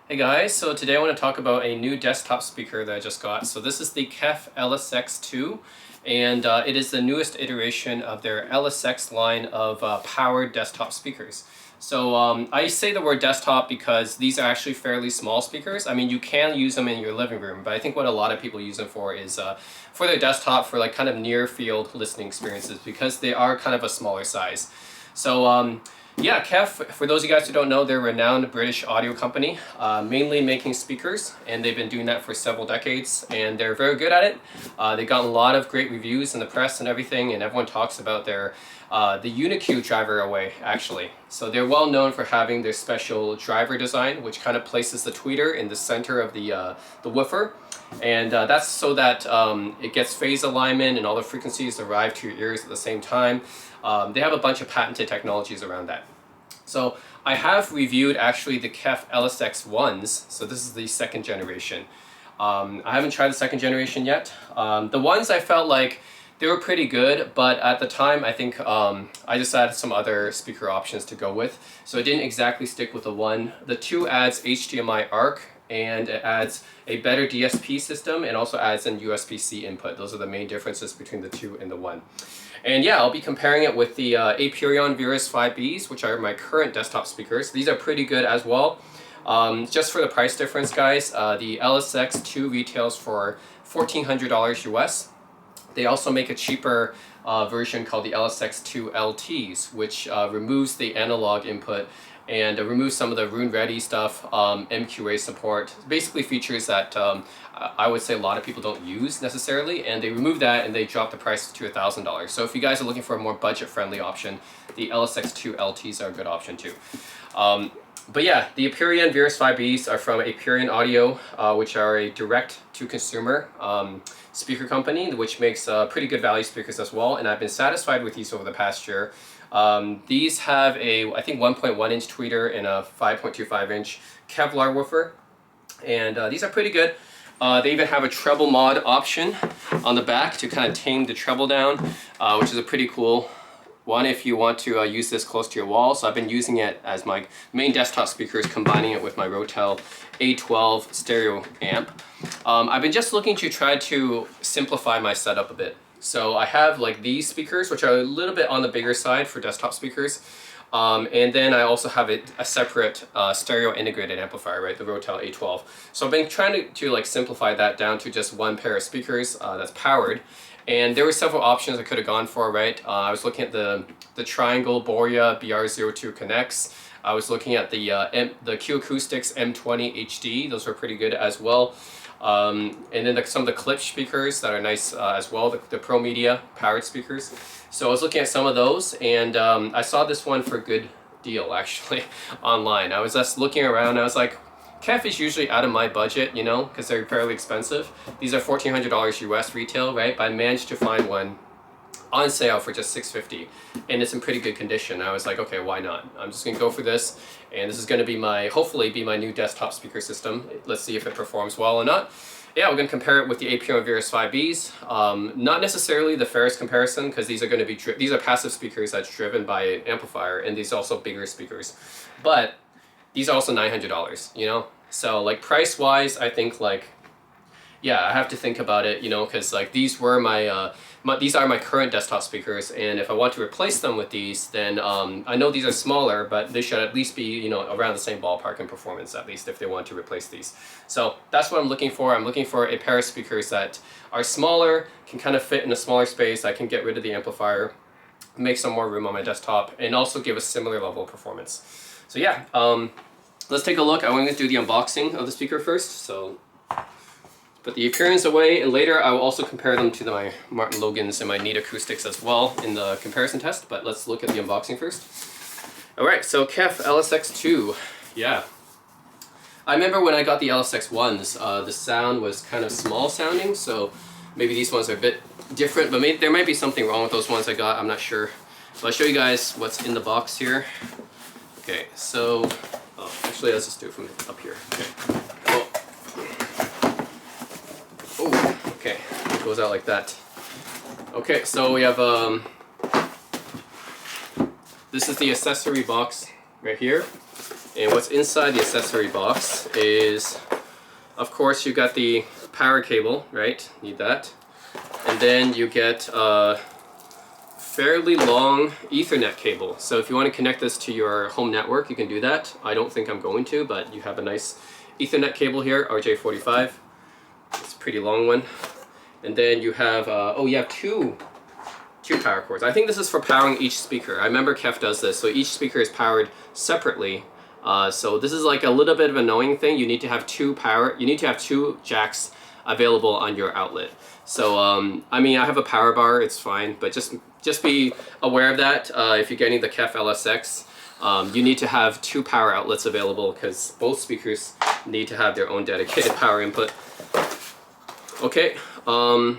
Hey guys, so today I want to talk about a new desktop speaker that I just got. So this is the KEF LSX II, and it is the newest iteration of their LSX line of powered desktop speakers. So I say the word desktop because these are actually fairly small speakers. I mean, you can use them in your living room, but I think what a lot of people use them for is for their desktop for like kind of near field listening experiences because they are kind of a smaller size. So yeah, KEF, for those of you guys who don't know, they're a renowned British audio company, mainly making speakers, and they've been doing that for several decades, and they're very good at it. They've gotten a lot of great reviews in the press and everything, and everyone talks about their the UniQ driver array, actually. So they're well known for having their special driver design, which kind of places the tweeter in the center of the woofer. And that's so that it gets phase alignment and all the frequencies arrive to your ears at the same time. They have a bunch of patented technologies around that. So I have reviewed actually the KEF LSX ones. So this is the second generation. I haven't tried the second generation yet. The ones I felt like they were pretty good, but at the time I think I just had some other speaker options to go with. So it didn't exactly stick with the one. The two adds HDMI ARC, and it adds a better DSP system and also adds an USB-C input. Those are the main differences between the two and the one. And yeah, I'll be comparing it with the Aperion Verus 5Bs, which are my current desktop speakers. These are pretty good as well. Just for the price difference, guys, the LSX II retails for $1,400 US. They also make a cheaper version called the LSX II LTs, which removes the analog input and removes some of the Roon Ready stuff, MQA support, basically features that I would say a lot of people don't use necessarily, and they remove that and they drop the price to $1,000. So if you guys are looking for a more budget-friendly option, the LSX II LTs are a good option too. But yeah, the Aperion Verus 5Bs are from Aperion Audio, which are a direct-to-consumer speaker company, which makes pretty good value speakers as well, and I've been satisfied with these over the past year. These have a, I think, 1.1 inch tweeter and a 5.25 inch Kevlar woofer, and these are pretty good. They even have a treble mod option on the back to kind of tame the treble down, which is a pretty cool one if you want to use this close to your wall. So I've been using it as my main desktop speakers, combining it with my Rotel A12 stereo amp. I've been just looking to try to simplify my setup a bit. So I have like these speakers, which are a little bit on the bigger side for desktop speakers. And then I also have a separate stereo integrated amplifier, right, the Rotel A12. So I've been trying to like simplify that down to just one pair of speakers that's powered. And there were several options I could have gone for, right? I was looking at the Triangle Boria BR02 Connects. I was looking at the Q Acoustics M20 HD. Those were pretty good as well. And then some of the clip speakers that are nice as well, the Pro Media powered speakers. So I was looking at some of those, and I saw this one for a good deal actually online. I was just looking around, I was like, KEF is usually out of my budget, you know, because they're fairly expensive. These are $1,400 US retail, right? But I managed to find one on sale for just $650, and it's in pretty good condition. I was like, okay, why not? I'm just gonna go for this, and this is gonna be hopefully be my new desktop speaker system. Let's see if it performs well or not. Yeah, we're gonna compare it with the Aperion Verus 5Bs. Not necessarily the fairest comparison, because these are gonna be these are passive speakers that's driven by an amplifier, and these are also bigger speakers. But these are also $900, you know? So like price-wise, I think like, yeah, I have to think about it, you know, because like these were these are my current desktop speakers, and if I want to replace them with these, then I know these are smaller, but they should at least be, you know, around the same ballpark in performance, at least if they want to replace these. So that's what I'm looking for. I'm looking for a pair of speakers that are smaller, can kind of fit in a smaller space. I can get rid of the amplifier, make some more room on my desktop, and also give a similar level of performance. So yeah, let's take a look. I'm going to do the unboxing of the speaker first. So put the Aperions away, and later I will also compare them to my MartinLogans and my Neat Acoustics as well in the comparison test, but let's look at the unboxing first. Alright, so KEF LSX II. Yeah. I remember when I got the LSX ones, the sound was kind of small sounding, so maybe these ones are a bit different, but there might be something wrong with those ones I got, I'm not sure. So I'll show you guys what's in the box here. Okay, so, actually let's just do it from up here. Okay. Okay, it goes out like that. Okay, so we have this is the accessory box right here. And what's inside the accessory box is, of course, you got the power cable, right? Need that. And then you get a fairly long Ethernet cable. So if you want to connect this to your home network, you can do that. I don't think I'm going to, but you have a nice Ethernet cable here, RJ45. It's a pretty long one. And then you have, oh, you have two power cords. I think this is for powering each speaker. I remember KEF does this, so each speaker is powered separately. So this is like a little bit of an annoying thing. You need to have two jacks available on your outlet. So I mean, I have a power bar, it's fine, but just be aware of that. If you're getting the KEF LSX, you need to have two power outlets available because both speakers need to have their own dedicated power input. Okay, and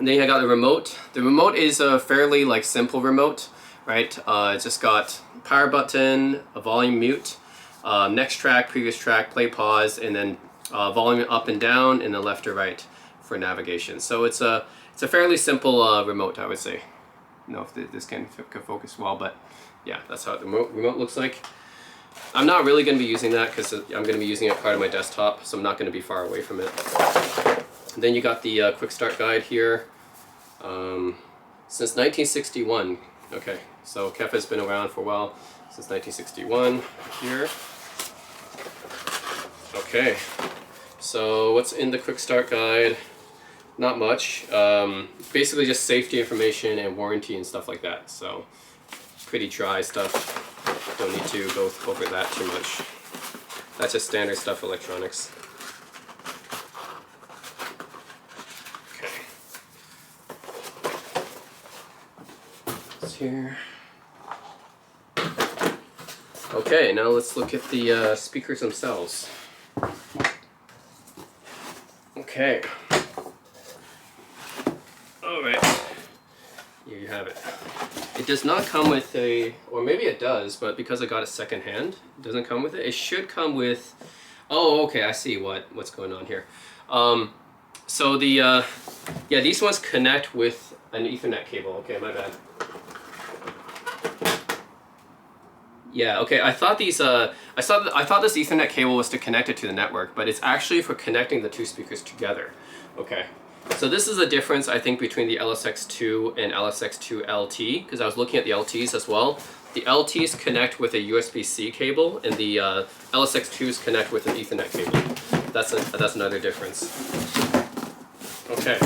then I got the remote. The remote is a fairly like simple remote, right? It's just got power button, a volume mute, next track, previous track, play, pause, and then volume up and down, and then left or right for navigation. So it's a fairly simple remote, I would say. I don't know if this can focus well, but yeah, that's how the remote looks like. I'm not really going to be using that because I'm going to be using it part of my desktop, so I'm not going to be far away from it. And then you got the quick start guide here. Since 1961. Okay, so KEF has been around for a while, since 1961 here. Okay, so what's in the quick start guide? Not much. Basically just safety information and warranty and stuff like that. So pretty dry stuff. Don't need to go over that too much. That's just standard stuff, electronics. Here. Okay, now let's look at the speakers themselves. Okay. Alright. Here you have it. It does not come with a, or maybe it does, but because I got it secondhand, it doesn't come with it. It should come with, oh, okay, I see what's going on here. So the, yeah, these ones connect with an Ethernet cable. Okay, my bad. Yeah, okay, I thought these, I thought this Ethernet cable was to connect it to the network, but it's actually for connecting the two speakers together. Okay, so this is the difference, I think, between the LSX II and LSX II LT, because I was looking at the LTs as well. The LTs connect with a USB-C cable, and the LSX IIs connect with an Ethernet cable. That's another difference. Okay.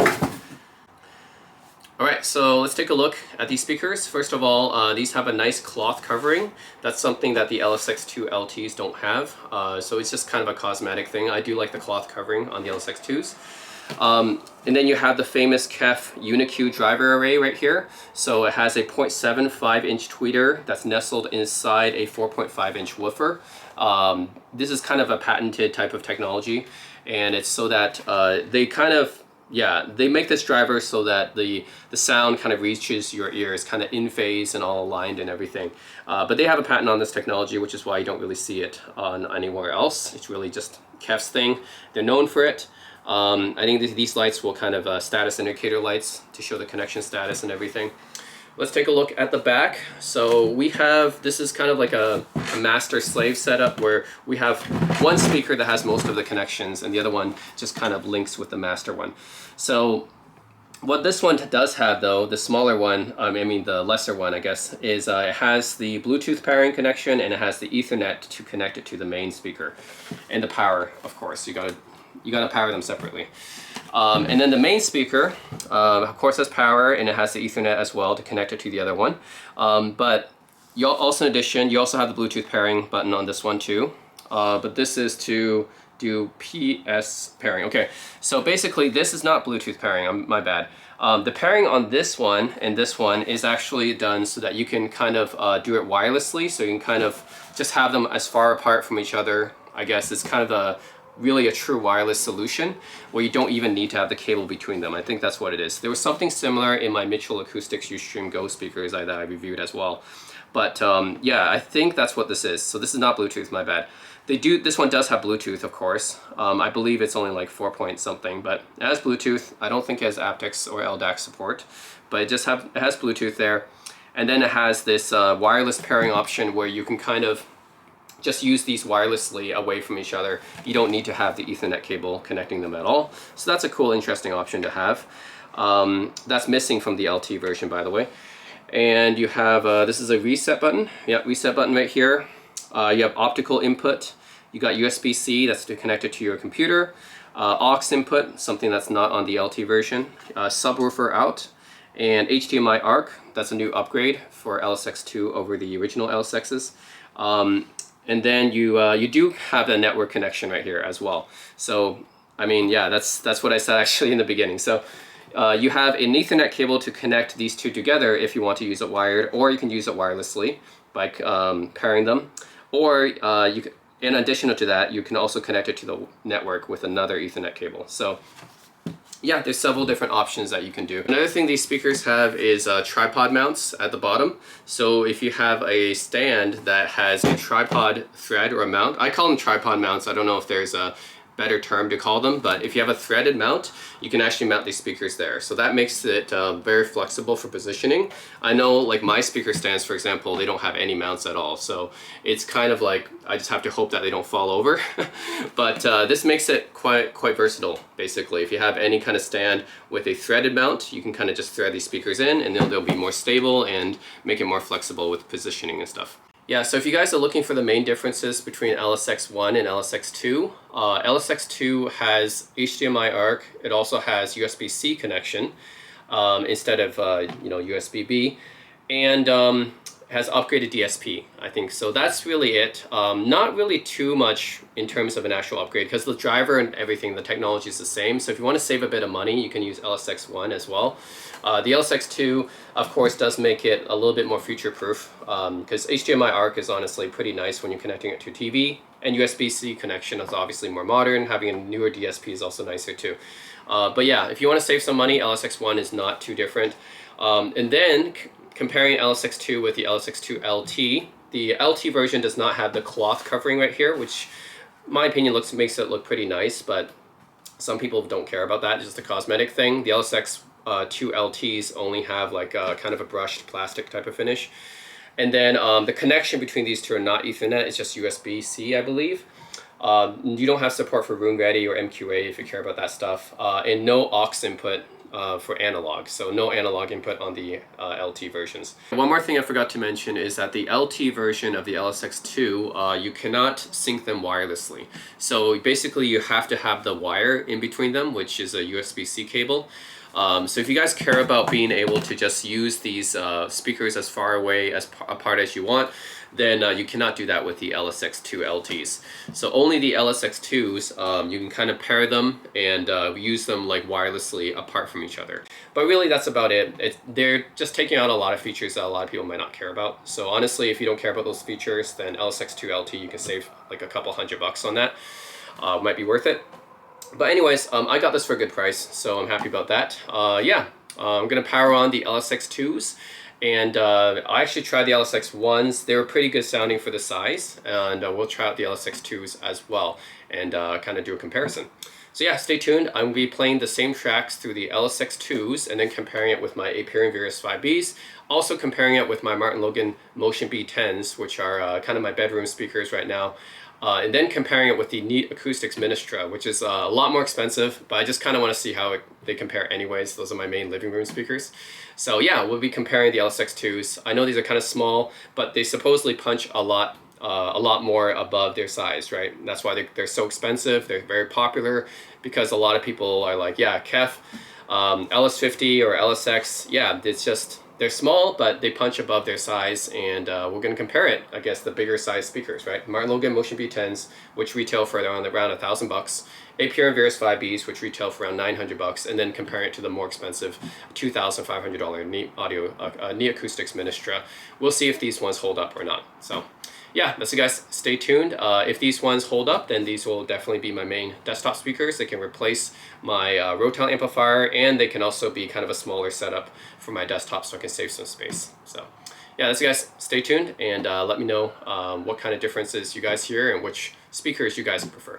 Alright, so let's take a look at these speakers. First of all, these have a nice cloth covering. That's something that the LSX II LTs don't have. So it's just kind of a cosmetic thing. I do like the cloth covering on the LSX IIs. And then you have the famous KEF UniQ driver array right here. So it has a 0.75 inch tweeter that's nestled inside a 4.5 inch woofer. This is kind of a patented type of technology, and it's so that they kind of, yeah, they make this driver so that the sound kind of reaches your ears kind of in phase and all aligned and everything. But they have a patent on this technology, which is why you don't really see it on anywhere else. It's really just KEF's thing. They're known for it. I think these lights will kind of status indicator lights to show the connection status and everything. Let's take a look at the back. So we have, this is kind of like a master-slave setup where we have one speaker that has most of the connections and the other one just kind of links with the master one. So what this one does have, though, the smaller one, I mean the lesser one, I guess, is it has the Bluetooth pairing connection and it has the Ethernet to connect it to the main speaker. And the power, of course, you gotta power them separately. And then the main speaker, of course, has power and it has the Ethernet as well to connect it to the other one. But you also, in addition, you also have the Bluetooth pairing button on this one too. But this is to do PS pairing. Okay, so basically this is not Bluetooth pairing, my bad. The pairing on this one and this one is actually done so that you can kind of do it wirelessly, so you can kind of just have them as far apart from each other. I guess it's kind of really a true wireless solution where you don't even need to have the cable between them. I think that's what it is. There was something similar in my Mitchell Acoustics Ustream Go speakers that I reviewed as well. But yeah, I think that's what this is. So this is not Bluetooth, my bad. This one does have Bluetooth, of course. I believe it's only like 4 point something, but it has Bluetooth. I don't think it has aptX or LDAC support, but it has Bluetooth there. And then it has this wireless pairing option where you can kind of just use these wirelessly away from each other. You don't need to have the Ethernet cable connecting them at all. So that's a cool, interesting option to have. That's missing from the LT version, by the way. And you have, this is a reset button. Yeah, reset button right here. You have optical input. You got USB-C, that's to connect it to your computer. Aux input, something that's not on the LT version. Subwoofer out. And HDMI ARC, that's a new upgrade for LSX2 over the original LSXs. And then you do have a network connection right here as well. So, I mean, yeah, that's what I said actually in the beginning. So you have an Ethernet cable to connect these two together if you want to use it wired, or you can use it wirelessly by pairing them. Or in addition to that, you can also connect it to the network with another Ethernet cable. So yeah, there's several different options that you can do. Another thing these speakers have is tripod mounts at the bottom. So if you have a stand that has a tripod thread or a mount, I call them tripod mounts. I don't know if there's a better term to call them, but if you have a threaded mount, you can actually mount these speakers there. So that makes it very flexible for positioning. I know like my speaker stands, for example, they don't have any mounts at all. So it's kind of like, I just have to hope that they don't fall over. But this makes it quite versatile, basically. If you have any kind of stand with a threaded mount, you can kind of just thread these speakers in and they'll be more stable and make it more flexible with positioning and stuff. Yeah, so if you guys are looking for the main differences between LSX1 and LSX2, LSX2 has HDMI ARC. It also has USB-C connection instead of USB-B, and has upgraded DSP, I think. So that's really it. Not really too much in terms of an actual upgrade because the driver and everything, the technology is the same. So if you want to save a bit of money, you can use LSX1 as well. The LSX2, of course, does make it a little bit more future-proof because HDMI ARC is honestly pretty nice when you're connecting it to TV, and USB-C connection is obviously more modern. Having a newer DSP is also nicer too. But yeah, if you want to save some money, LSX1 is not too different. And then comparing LSX2 with the LSX2 LT, the LT version does not have the cloth covering right here, which in my opinion makes it look pretty nice, but some people don't care about that. It's just a cosmetic thing. The LSX2 LTs only have like kind of a brushed plastic type of finish. And then the connection between these two are not Ethernet, it's just USB-C, I believe. You don't have support for room ready or MQA if you care about that stuff. And no aux input for analog, so no analog input on the LT versions. One more thing I forgot to mention is that the LT version of the LSX2, you cannot sync them wirelessly. So basically you have to have the wire in between them, which is a USB-C cable. So if you guys care about being able to just use these speakers as far away apart as you want, then you cannot do that with the LSX2 LTs. So only the LSX2s, you can kind of pair them and use them like wirelessly apart from each other. But really that's about it. They're just taking out a lot of features that a lot of people might not care about. So honestly, if you don't care about those features, then LSX2 LT, you can save like a couple $100 on that. Might be worth it. But anyways, I got this for a good price, so I'm happy about that. Yeah, I'm gonna power on the LSX2s, and I actually tried the LSX1s. They were pretty good sounding for the size, and we'll try out the LSX2s as well, and kind of do a comparison. So yeah, stay tuned. I'm gonna be playing the same tracks through the LSX2s, and then comparing it with my Aperion Verus 5Bs, also comparing it with my MartinLogan B10s, which are kind of my bedroom speakers right now. And then comparing it with the Neat Acoustics Ministra, which is a lot more expensive, but I just kind of want to see how they compare anyways. Those are my main living room speakers. So yeah, we'll be comparing the LSX2s. I know these are kind of small, but they supposedly punch a lot more above their size, right? And that's why they're so expensive. They're very popular because a lot of people are like, yeah, KEF, LS50 or LSX, yeah, it's just, they're small, but they punch above their size, and we're going to compare it against the bigger size speakers, right? MartinLogan B10s, which retail for around $1,000, Aperion Verus 5Bs, which retail for around $900, and then comparing it to the more expensive $2,500 Neat Acoustics Ministra. We'll see if these ones hold up or not. So yeah, that's it guys, stay tuned. If these ones hold up, then these will definitely be my main desktop speakers. They can replace my Rotel amplifier, and they can also be kind of a smaller setup for my desktop so I can save some space. So yeah, that's it guys, stay tuned, and let me know what kind of differences you guys hear and which speakers you guys prefer.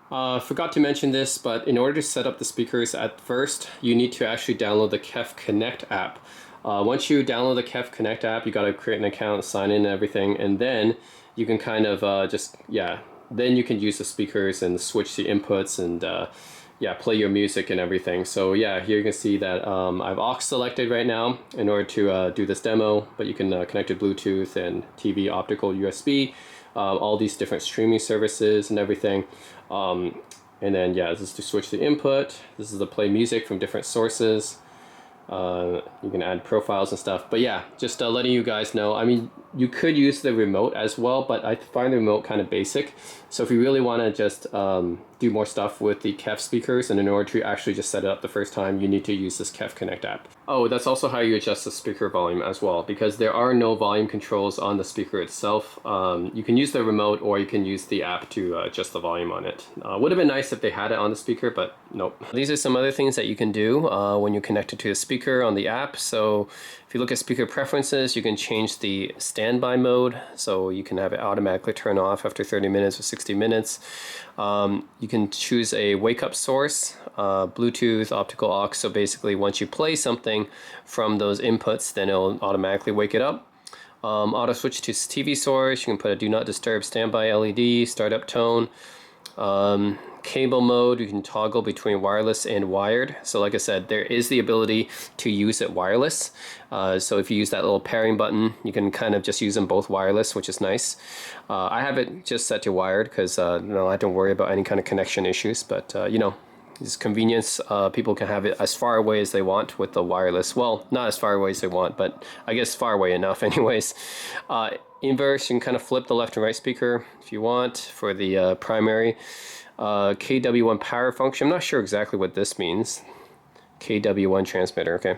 Forgot to mention this, but in order to set up the speakers at first, you need to actually download the KEF Connect app. Once you download the KEF Connect app, you got to create an account, sign in and everything, and then you can kind of just, yeah, then you can use the speakers and switch the inputs and yeah, play your music and everything. So yeah, here you can see that I've aux selected right now in order to do this demo, but you can connect to Bluetooth and TV, optical, USB, all these different streaming services and everything. And then yeah, this is to switch the input. This is to play music from different sources. You can add profiles and stuff, but yeah, just letting you guys know. I mean, you could use the remote as well, but I find the remote kind of basic. So if you really want to just do more stuff with the KEF speakers, and in order to actually just set it up the first time, you need to use this KEF Connect app. Oh, that's also how you adjust the speaker volume as well, because there are no volume controls on the speaker itself. You can use the remote, or you can use the app to adjust the volume on it. Would have been nice if they had it on the speaker, but nope. These are some other things that you can do when you connect it to the speaker on the app. So if you look at speaker preferences, you can change the standby mode, so you can have it automatically turn off after 30 minutes or 60 minutes. You can choose a wake-up source, Bluetooth, optical aux, so basically once you play something from those inputs, then it'll automatically wake it up. Auto switch to TV source, you can put a do not disturb standby LED, startup tone. Cable mode, you can toggle between wireless and wired. So like I said, there is the ability to use it wireless. So if you use that little pairing button, you can kind of just use them both wireless, which is nice. I have it just set to wired because no, I don't worry about any kind of connection issues, but you know, it's convenience. People can have it as far away as they want with the wireless. Well, not as far away as they want, but I guess far away enough anyways. Inverse, you can kind of flip the left and right speaker if you want for the primary. KW1 power function, I'm not sure exactly what this means. KW1 transmitter, okay.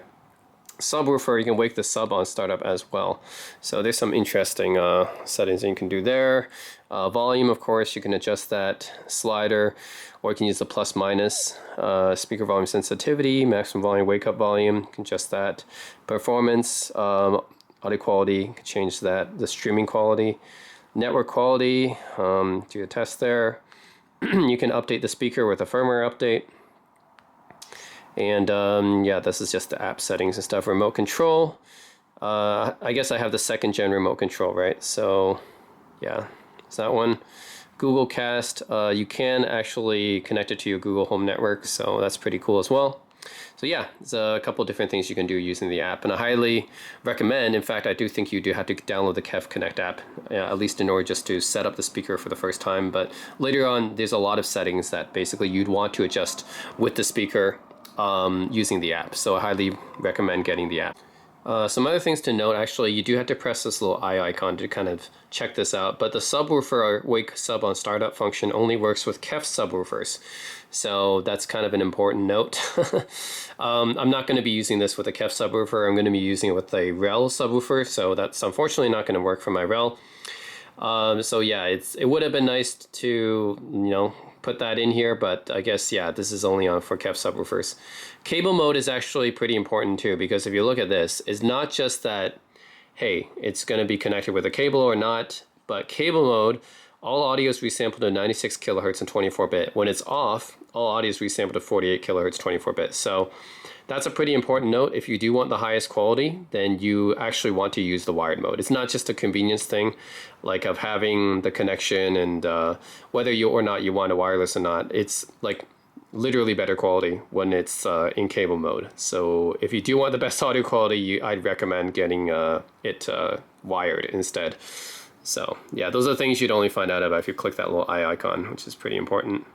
Subwoofer, you can wake the sub on startup as well. So there's some interesting settings that you can do there. Volume, of course, you can adjust that slider, or you can use the plus minus. Speaker volume sensitivity, maximum volume, wake up volume, you can adjust that. Performance, audio quality, you can change that. The streaming quality. Network quality, do a test there. You can update the speaker with a firmware update. And yeah, this is just the app settings and stuff. Remote control. I guess I have the 2nd gen remote control, right? So yeah, it's that one. Google Cast, you can actually connect it to your Google Home network, so that's pretty cool as well. So yeah, there's a couple of different things you can do using the app, and I highly recommend. In fact, I do think you do have to download the KEF Connect app, at least in order just to set up the speaker for the first time. But later on, there's a lot of settings that basically you'd want to adjust with the speaker using the app. So I highly recommend getting the app. Some other things to note, actually, you do have to press this little eye icon to kind of check this out, but the subwoofer wake sub on startup function only works with KEF subwoofers. So that's kind of an important note. I'm not going to be using this with a KEF subwoofer. I'm going to be using it with a REL subwoofer, so that's unfortunately not going to work for my REL. So yeah, it would have been nice to, you know, put that in here, but I guess, yeah, this is only on for KEF subwoofers. Cable mode is actually pretty important too, because if you look at this, it's not just that, hey, it's going to be connected with a cable or not, but cable mode, all audio is resampled to 96 kilohertz and 24-bit. When it's off, all audio is resampled to 48 kilohertz, 24-bit. So that's a pretty important note. If you do want the highest quality, then you actually want to use the wired mode. It's not just a convenience thing, like of having the connection and whether you or not you want a wireless or not. It's like literally better quality when it's in cable mode. So if you do want the best audio quality, I'd recommend getting it wired instead. So yeah, those are the things you'd only find out about if you click that little eye icon, which is pretty important.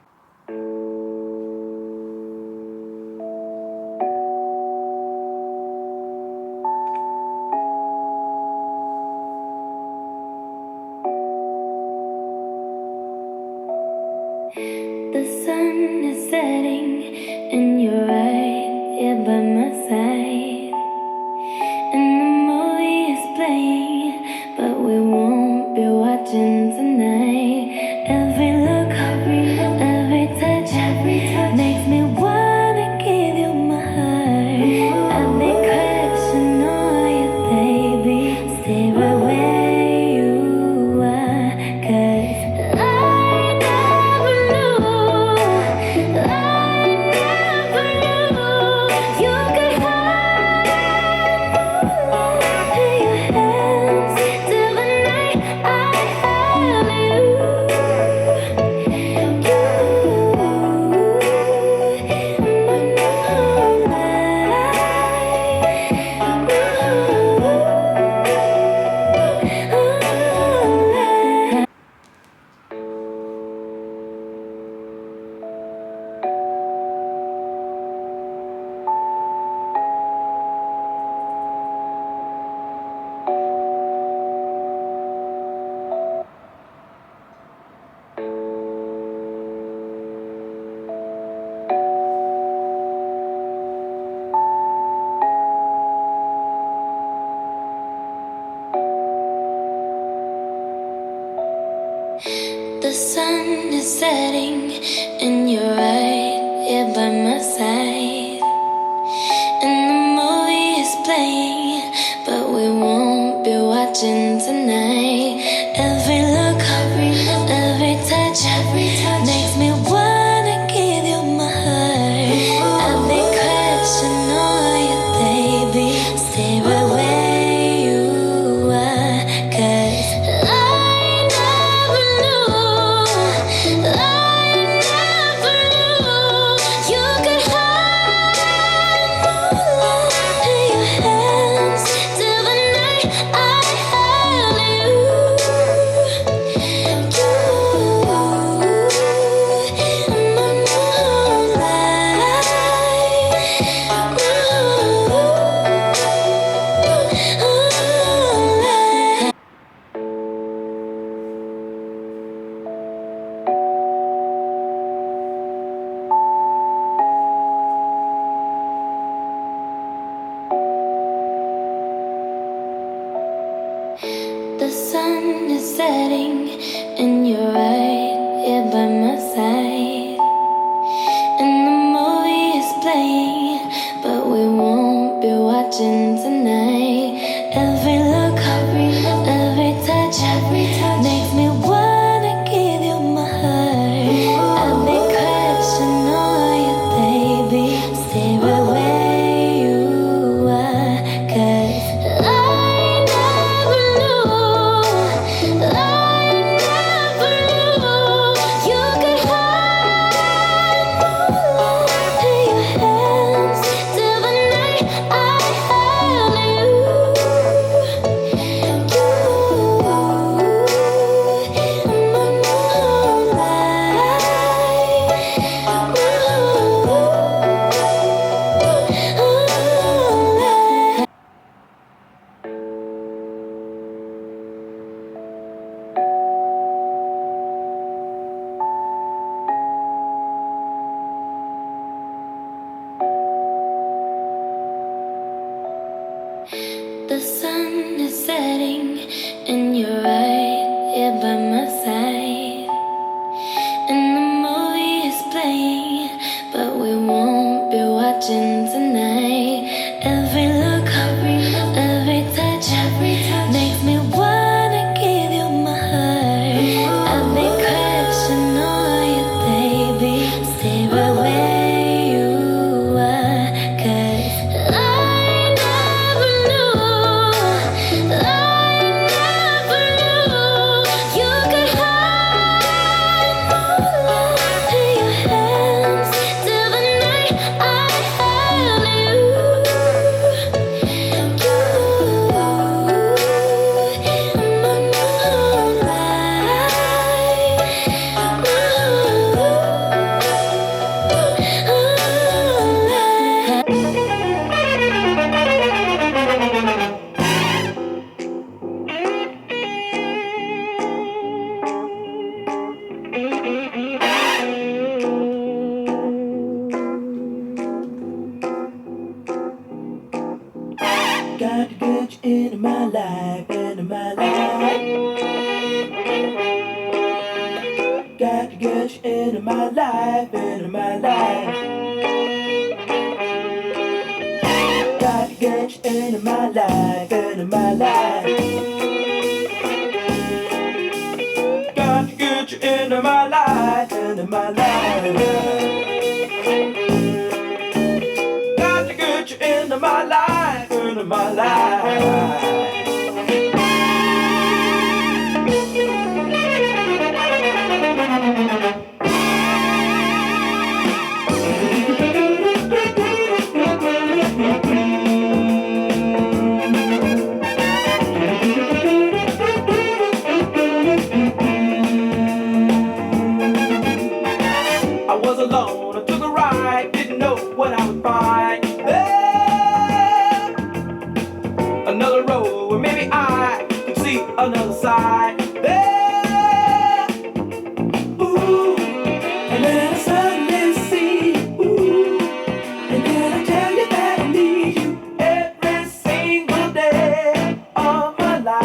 The sun is setting and you're right here by my side, and the movie is playing, but we won't be watching tonight. Every look, every touch makes me wanna give you my heart. I've been crashing on you, baby. Stay right where you are, 'cause I never knew you could have is setting and you're right here by my side. And the movie is playing, but we won't be watching tonight. Every look, every touch makes me wanna give you my heart. I've been crashing on you, baby. Stay right where you are, 'cause I never knew, I never knew you could hide in your hands till the night I held you. The sun is setting and you're right here by my side. And the movie is playing, but we won't be watching tonight. Every look, every touch makes me wanna give you my heart. I've been crashing on you, baby. Stay right where you are, 'cause I never knew, I never knew you could hide in your hands till the night I held you. The sun is setting and you're right here by my side. And the movie is playing, but we won't be watching tonight. Every look, every touch makes me wanna give you my heart. I've been crashing on you, baby. Stay right where you are, 'cause I never knew, I never knew you could hide in your hands till the night I held you. Got to get you into my life, into my life. Got to get you into my life, into my life. Got to get you into my life, into my life. Got to get you into my life, into my life. Got to get you into my life, into my life. I was alone, I took a ride, didn't know what I would find. Hey, another road where maybe I could see another side. Hey, ooh, and then I suddenly see, ooh, and then I tell you that I need you every single day of my life.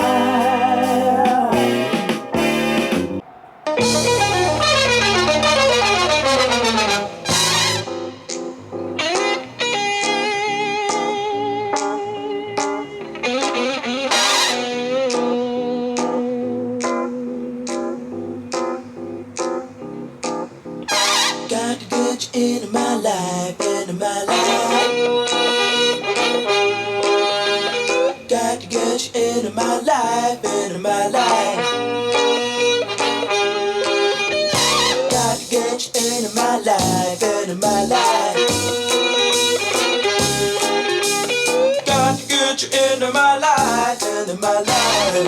Got to get you into my life, into my life. Got to get you into my life, into my life. Got to get you into my life, into my life. Got to get you into my life, into my life.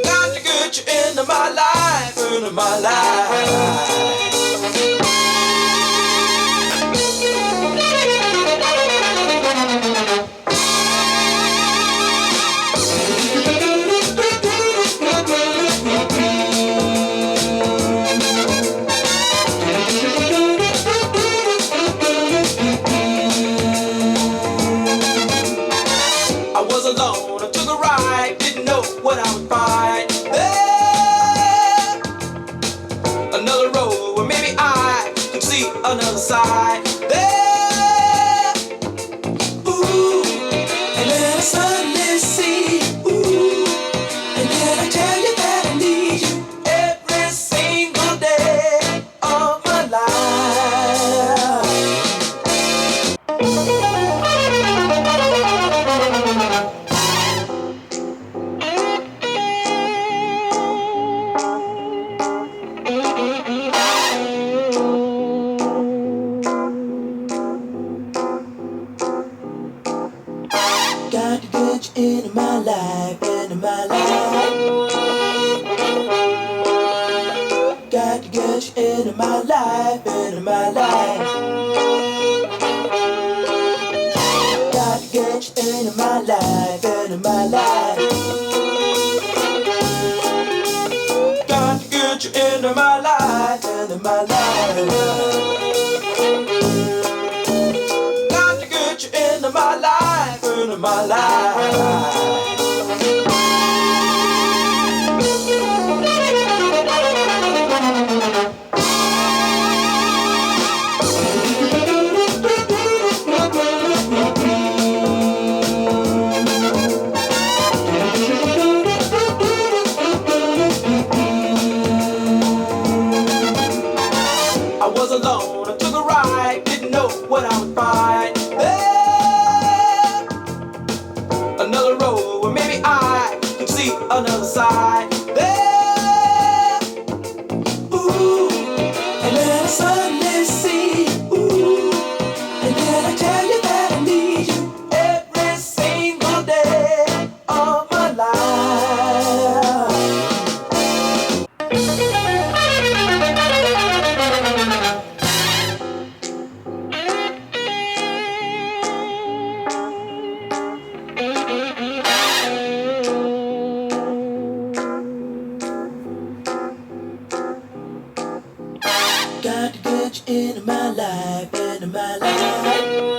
Got to get you into my life, into my life. I was alone, I took a ride, didn't know what I would find. There, another road where maybe I could see another side. There, ooh, and then I suddenly see, ooh, and then I tell you that I need you every single day of my life. Got to get you into my life, into my life. Got to get you into my life, into my life. Got to get you into my life, into my life. Got to get you into my life, into my life. Got to get you into my life, into my life. I was alone, I took a ride, didn't know what I would find. There, another road where maybe I could see another side. There, ooh, and then I suddenly see, ooh, and then I tell you that I need you every single day of my life. Got to get you into my life, into my life.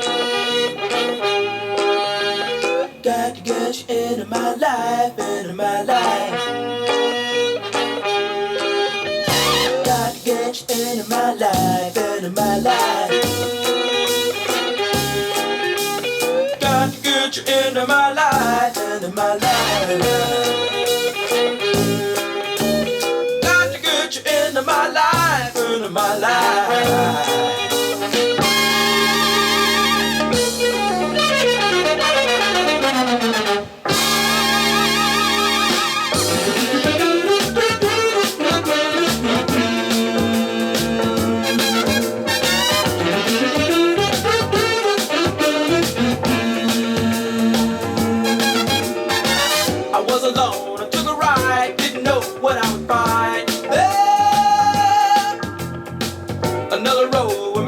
Got to get you into my life, into my life. Got to get you into my life, into my life. Got to get you into my life, into my life. Got to get you into my life, into my life. I was alone, I took a ride, didn't know what I would find. There, another road where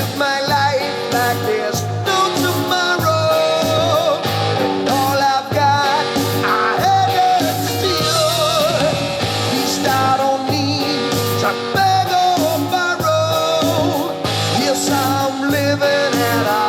live my life like there's no tomorrow. And all I've got, I had to steal. Least I don't need to beg or borrow. Yes, I'm living and I